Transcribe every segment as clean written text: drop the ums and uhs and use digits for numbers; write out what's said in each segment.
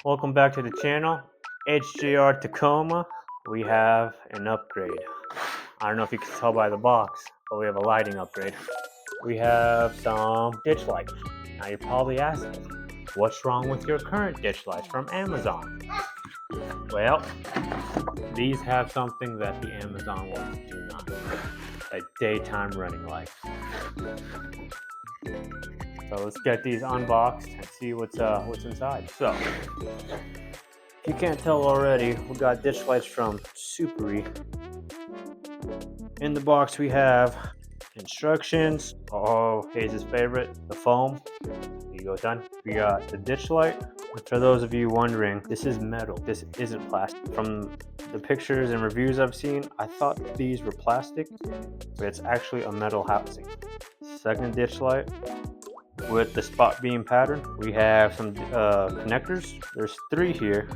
Welcome back to the channel. HJR Tacoma. We have an upgrade. I don't know if you can tell by the box, but we have a lighting upgrade. We have some ditch lights. Now you're probably asking, what's wrong with your current ditch lights from Amazon? Well, these have something that the Amazon ones do not. A daytime running light. So let's get these unboxed and see what's inside. So, if you can't tell already, we got ditch lights from Suparee. In the box we have instructions. Oh, Hayes' favorite, the foam. Here you go, done. We got the ditch light. For those of you wondering, this is metal. This isn't plastic. From the pictures and reviews I've seen, I thought these were plastic, but it's actually a metal housing. Second ditch light with the spot beam pattern. We have some connectors. There's 3 here.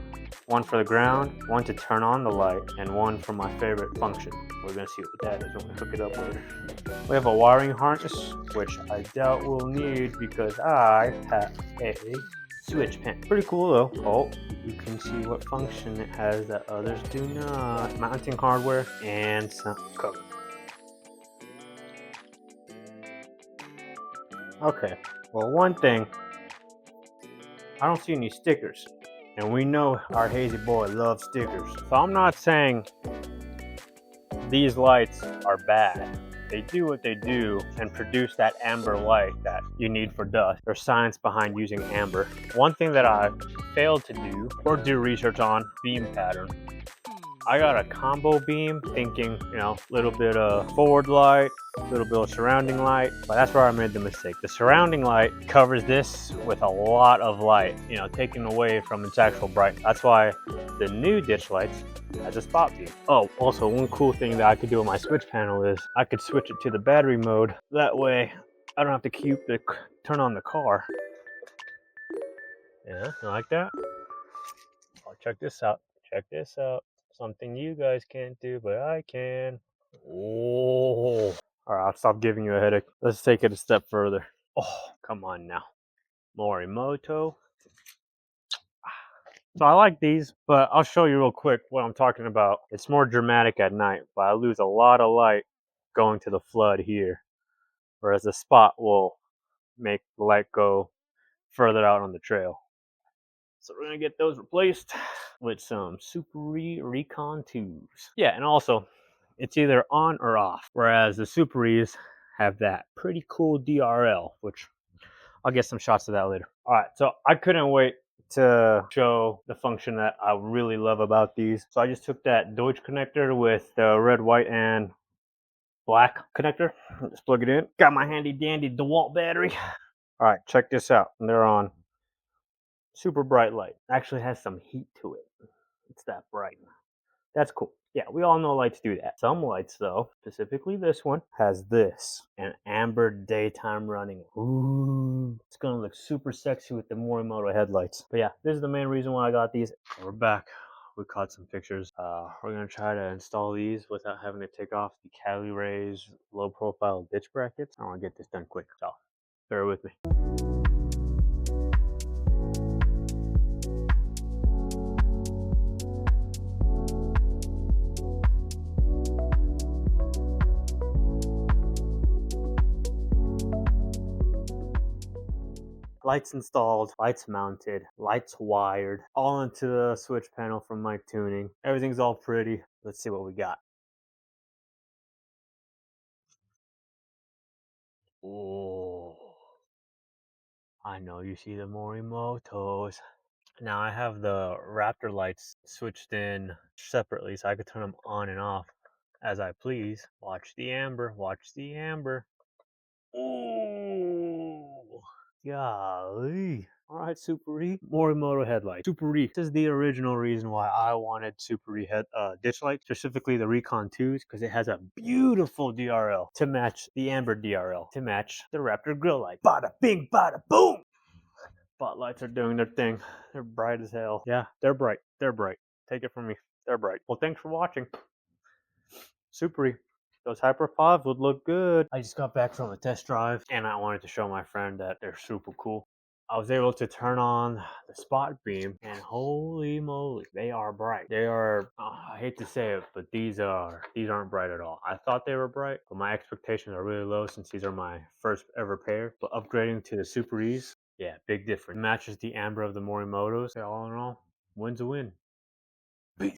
One for the ground, one to turn on the light, and one for my favorite function. We're gonna see what that is when we hook it up later. We have a wiring harness, which I doubt we'll need because I have a switch pin. Pretty cool though. Oh, you can see what function it has that others do not. Mounting hardware and some cover. Okay, well, one thing, I don't see any stickers. And we know our Hazy boy loves stickers. So I'm not saying these lights are bad. They do what they do and produce that amber light that you need for dust. There's science behind using amber. One thing that I failed to do or do research on, beam pattern. I got a combo beam thinking, little bit of forward light, a little bit of surrounding light, but that's where I made the mistake. The surrounding light covers this with a lot of light, taking away from its actual brightness. That's why the new ditch lights has a spot beam. Oh, also one cool thing that I could do with my switch panel is I could switch it to the battery mode. That way I don't have to turn on the car. Yeah, you like that? Oh, check this out. Check this out. Something you guys can't do, but I can. Oh. All right, I'll stop giving you a headache. Let's take it a step further. Oh, come on now. Morimoto. So I like these, but I'll show you real quick what I'm talking about. It's more dramatic at night, but I lose a lot of light going to the flood here, whereas the spot will make the light go further out on the trail. So we're gonna get those replaced with some Suparee Recon 2s. Yeah, and also, it's either on or off, whereas the Suparees have that pretty cool DRL, which I'll get some shots of that later. All right, so I couldn't wait to show the function that I really love about these. So I just took that Deutsch connector with the red, white, and black connector. Just plug it in. Got my handy dandy DeWalt battery. All right, check this out. And they're on. Super bright light. Actually has some heat to it. It's that bright. That's cool. Yeah, we all know lights do that. Some lights, though, specifically this one, has this, an amber daytime running. Ooh, it's gonna look super sexy with the Morimoto headlights. But yeah, this is the main reason why I got these. We're back. We caught some pictures. We're gonna try to install these without having to take off the Cali Raised low profile ditch brackets. I wanna get this done quick, so bear with me. Lights installed, lights mounted, lights wired, all into the switch panel from MICTUNING. Everything's all pretty. Let's see what we got. Oh, I know you see the Morimotos. Now I have the Raptor lights switched in separately so I could turn them on and off as I please. Watch the amber, watch the amber. Oh, golly. All right, Suparee. Morimoto headlight. Suparee. This is the original reason why I wanted Suparee ditch light, specifically the Recon 2s, because it has a beautiful DRL to match the amber DRL, to match the Raptor grill light. Bada bing, bada boom. Spotlights are doing their thing. They're bright as hell. Yeah, they're bright. They're bright. Take it from me. They're bright. Well, thanks for watching. Suparee. Those Hyper 5s would look good. I just got back from a test drive and I wanted to show my friend that they're super cool. I was able to turn on the spot beam, and holy moly, they are bright. They are, I hate to say it, but these aren't bright at all. I thought they were bright, but my expectations are really low since these are my first ever pair. But upgrading to the Suparees, yeah, big difference. It matches the amber of the Morimotos. All in all, win's a win.